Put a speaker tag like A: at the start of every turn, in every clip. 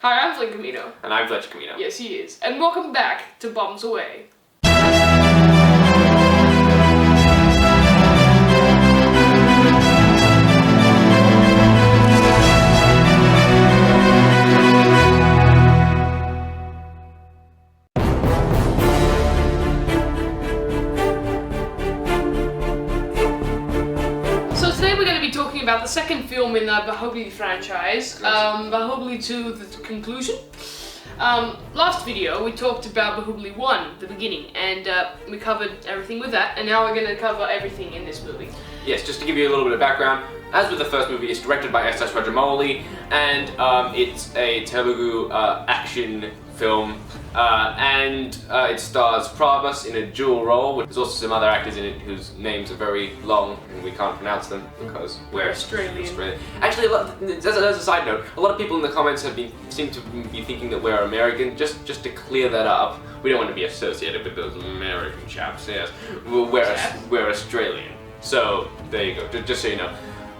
A: Hi, I'm Flynn Camino.
B: And I'm Fletcher Camino.
A: Yes, he is. And welcome back to Bombs Away. So today we're going to be talking about the second film in the Baahubali franchise, Baahubali 2, the conclusion. Last video we talked about Baahubali 1, the beginning, and we covered everything with that, and now we're going to cover everything in this movie.
B: Yes, just to give you a little bit of background, as with the first movie, it's directed by S.S. Rajamouli, and it's a Telugu action film, and it stars Prabhas in a dual role. There's also some other actors in it whose names are very long and we can't pronounce them because we're Australian. Actually, as a side note, a lot of people in the comments seem to be thinking that we're American. Just to clear that up, we don't want to be associated with those American chaps. Yes, we're Australian. So there you go. Just so you know.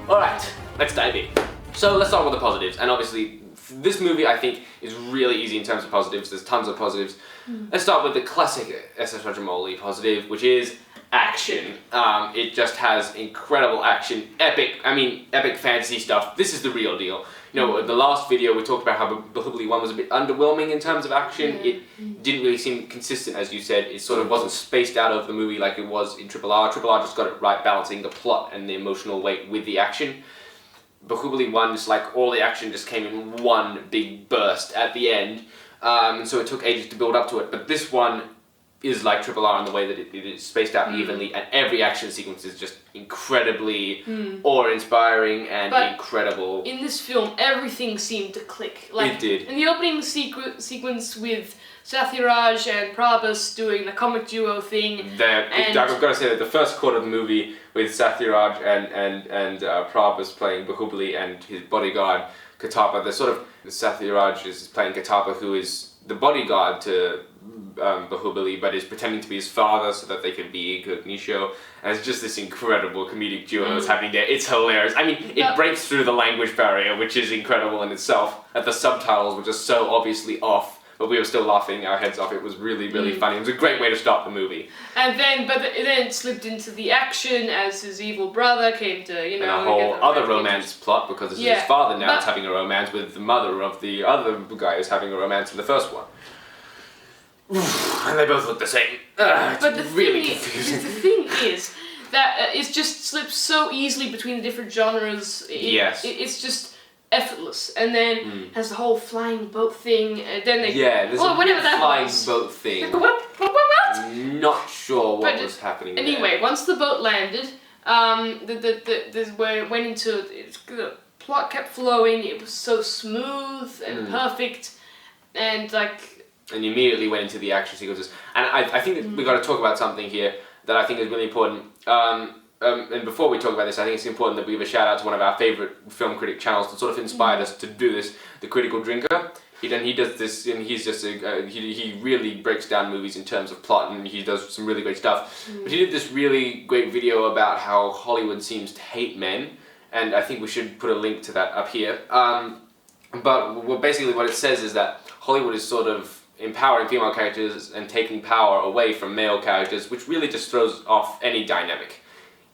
B: All right, let's dive in. So let's start with the positives, and obviously this movie I think is really easy in terms of positives. There's tons of positives. Let's start with the classic S.S. Rajamouli positive, which is action. It just has incredible action, epic fantasy stuff. This is the real deal. You know, the last video we talked about how Baahubali 1 was a bit underwhelming in terms of action. It didn't really seem consistent, as you said. It sort of wasn't spaced out of the movie like it was in RRR. RRR just got it right, balancing the plot and the emotional weight with the action. Baahubali 1, just like all the action just came in one big burst at the end, and so it took ages to build up to it. But this one is like RRR in the way that it is spaced out evenly, and every action sequence is just incredibly awe-inspiring and incredible.
A: In this film, everything seemed to click. Like,
B: it did.
A: In the opening sequence with Sathiraj and Prabhas doing the comic duo thing.
B: I've got to say that the first quarter of the movie with Sathiraj and Prabhas playing Baahubali and his bodyguard Katapa, Sathiraj is playing Katapa, who is the bodyguard to Baahubali, but is pretending to be his father so that they can be incognito. And it's just this incredible comedic duo that's happening there. It's hilarious. I mean, it breaks through the language barrier, which is incredible in itself. That the subtitles were just so obviously off, but we were still laughing our heads off. It was really, really funny. It was a great way to start the movie.
A: And then, then it slipped into the action as his evil brother came to,
B: and a whole other romance plot, because this is his father now is having a romance with the mother of the other guy who's having a romance in the first one. And they both look the same. But the
A: thing is that it just slips so easily between the different genres. It's just effortless, and then has the whole flying boat thing, and then they
B: there's a flying boat thing.
A: What?
B: Not sure what was happening
A: anyway,
B: there.
A: once the boat landed, where it went into the plot kept flowing. It was so smooth and perfect, and
B: and you immediately went into the action sequences. And I think that we've got to talk about something here that I think is really important. And before we talk about this, I think it's important that we give a shout out to one of our favourite film critic channels that sort of inspired us to do this, The Critical Drinker. He does this, and he's just he really breaks down movies in terms of plot, and he does some really great stuff. But he did this really great video about how Hollywood seems to hate men, and I think we should put a link to that up here. But basically what it says is that Hollywood is sort of empowering female characters and taking power away from male characters, which really just throws off any dynamic.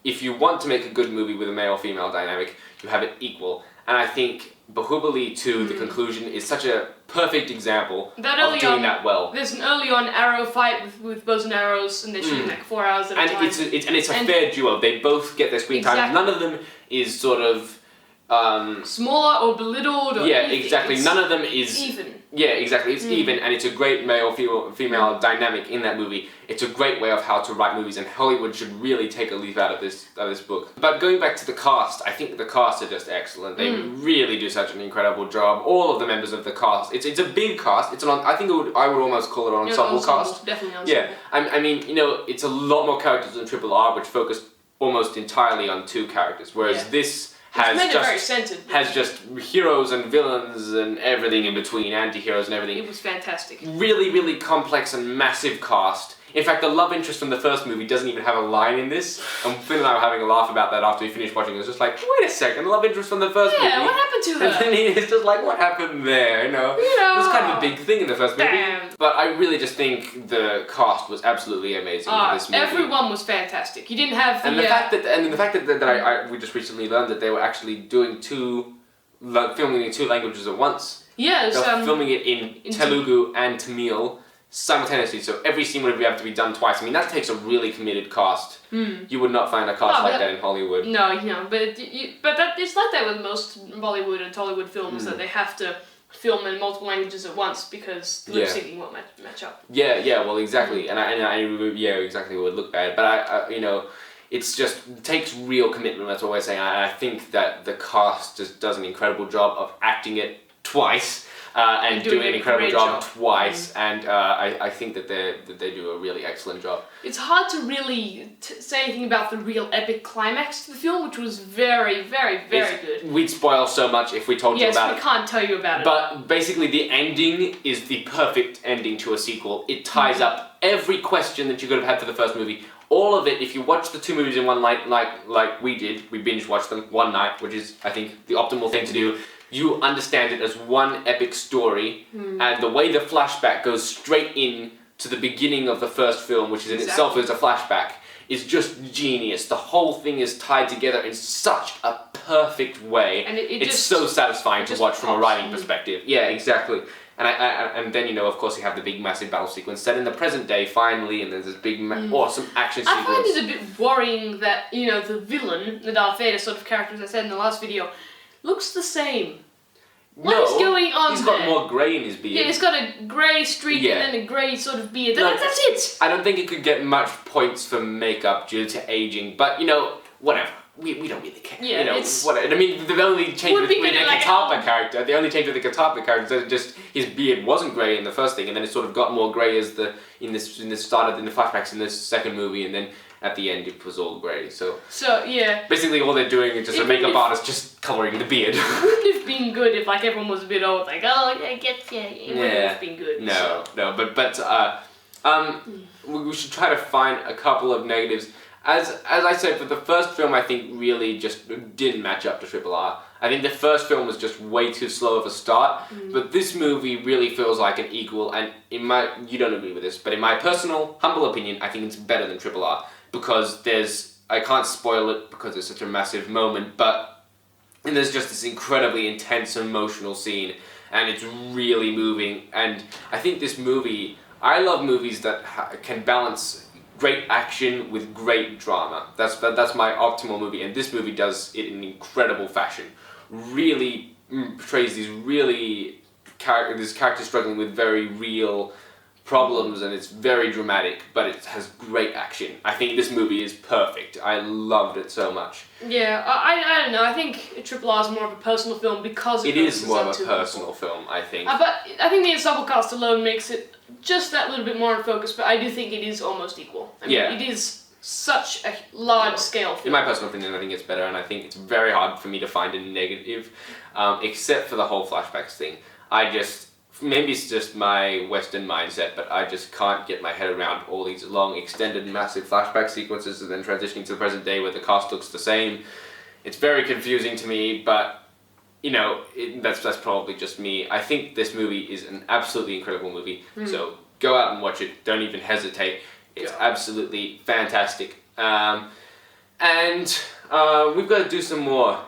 B: If you want to make a good movie with a male-female dynamic, you have it equal. And I think Baahubali 2, the conclusion, is such a perfect example of doing that well.
A: There's an early on arrow fight with bows and arrows, and they're shooting like 4 hours at a time.
B: It's a fair duo. They both get their screen time. None of them is sort of
A: smaller or belittled or anything.
B: Exactly. None of them is
A: even.
B: Yeah, exactly. It's even, and it's a great male-female dynamic in that movie. It's a great way of how to write movies, and Hollywood should really take a leaf out of this book. But going back to the cast, I think the cast are just excellent. They really do such an incredible job. All of the members of the cast. It's a big cast. I would almost call it an ensemble cast.
A: Definitely ensemble.
B: Yeah, I mean, it's a lot more characters than RRR, which focused almost entirely on 2 characters, whereas this has just heroes and villains and everything in between, anti-heroes and everything.
A: It was fantastic.
B: Really, really complex and massive cast In fact, the love interest from the first movie doesn't even have a line in this. And Finn and I were having a laugh about that after we finished watching it. It was just like, wait a second, the love interest from the first movie.
A: Yeah, what happened to her?
B: And then it's just like, what happened there? You know, it was kind of a big thing in the first movie.
A: Damn.
B: But I really just think the cast was absolutely amazing in this movie.
A: Everyone was fantastic. You didn't have the...
B: And the fact that we just recently learned that they were actually doing filming in 2 languages at once.
A: Yes.
B: They're filming it in Telugu and Tamil simultaneously, so every scene would have to be done twice. I mean, that takes a really committed cast. You would not find a cast like that in Hollywood.
A: No, but it's like that with most Bollywood and Tollywood films, that they have to film in multiple languages at once because the lip syncing won't match up.
B: Yeah, well, exactly, and I exactly, it would look bad, but I it's just, it takes real commitment, that's what we're saying. I think that the cast just does an incredible job of acting it twice, and doing an incredible job twice, and I think that they do a really excellent job.
A: It's hard to really say anything about the real epic climax to the film, which was very, very, very good.
B: We'd spoil so much if we told you about it.
A: Yes, we can't tell you about it.
B: But basically the ending is the perfect ending to a sequel. It ties up every question that you could have had for the first movie. All of it, if you watch the 2 movies in one night, like we did, we binge watched them one night, which is, I think, the optimal thing to do. You understand it as one epic story, and the way the flashback goes straight in to the beginning of the first film, which is in itself is a flashback, is just genius. The whole thing is tied together in such a perfect way. And it's so satisfying to watch from a writing perspective. Yeah, exactly. And then, of course, you have the big massive battle sequence set in the present day finally, and there's this big awesome action sequence.
A: I find it a bit worrying that, the villain, the Darth Vader sort of character, as I said in the last video, looks the same. What is going on
B: he's got more grey in his beard.
A: Yeah, he's got a grey streak and then a grey sort of beard. That's it!
B: I don't think it could get much points for makeup due to aging, but, whatever. We don't really care.
A: Yeah,
B: whatever. I mean, the only change with the Katapa character, is just his beard wasn't grey in the first thing, and then it sort of got more grey in the flashbacks in this second movie, and then at the end it was all grey. So yeah. Basically, all they're doing is just a makeup artist just colouring the beard.
A: It wouldn't have been good if everyone was a bit old, I get you. It wouldn't have been good.
B: No, we should try to find a couple of negatives. As I said, for the first film, I think really just didn't match up to RRR. I think the first film was just way too slow of a start, but this movie really feels like an equal, and you don't agree with this, but in my personal, humble opinion, I think it's better than RRR, because I can't spoil it because it's such a massive moment, but there's just this incredibly intense emotional scene, and it's really moving, and I think this movie, I love movies that can balance great action with great drama. That's my optimal movie, and this movie does it in incredible fashion. Really portrays these characters struggling with very real problems, and it's very dramatic, but it has great action. I think this movie is perfect. I loved it so much.
A: Yeah, I don't know. I think RRR is more of a personal film because
B: it is more of a personal film, I think.
A: But I think the ensemble cast alone makes it just that little bit more in focus, but I do think it is almost equal. I mean, it is such a large-scale film.
B: In my personal opinion, I think it's better, and I think it's very hard for me to find a negative, except for the whole flashbacks thing. Maybe it's just my Western mindset, but I just can't get my head around all these long, extended, massive flashback sequences and then transitioning to the present day where the cast looks the same. It's very confusing to me, but that's probably just me. I think this movie is an absolutely incredible movie, so go out and watch it. Don't even hesitate. It's absolutely fantastic. And we've got to do some more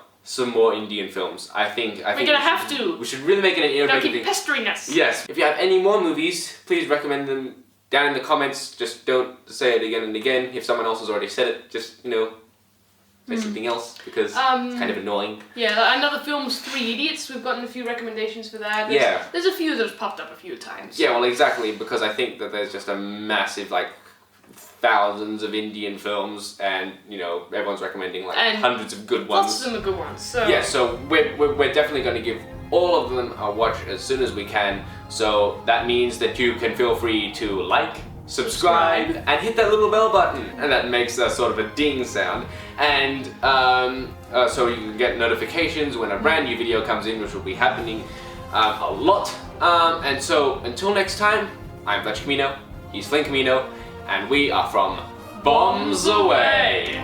B: Indian films. I think
A: we're gonna have to.
B: We should really make it an innovative thing.
A: Keep pestering us.
B: Yes. If you have any more movies, please recommend them down in the comments. Just don't say it again and again. If someone else has already said it, just say something else, because it's kind of annoying.
A: Yeah, another film's 3 Idiots. We've gotten a few recommendations for that. There's a few that have popped up a few times.
B: Yeah, well, exactly, because I think that there's just a massive, thousands of Indian films, and, everyone's recommending, hundreds of good ones.
A: Lots of them are good ones, so...
B: Yeah, so we're definitely going to give all of them a watch as soon as we can, so that means that you can feel free to subscribe, and hit that little bell button, and that makes a sort of a ding sound, and so you can get notifications when a brand new video comes in, which will be happening a lot. And so until next time, I'm Fletch Camino, he's Flynn Camino, and we are from Bombs Away.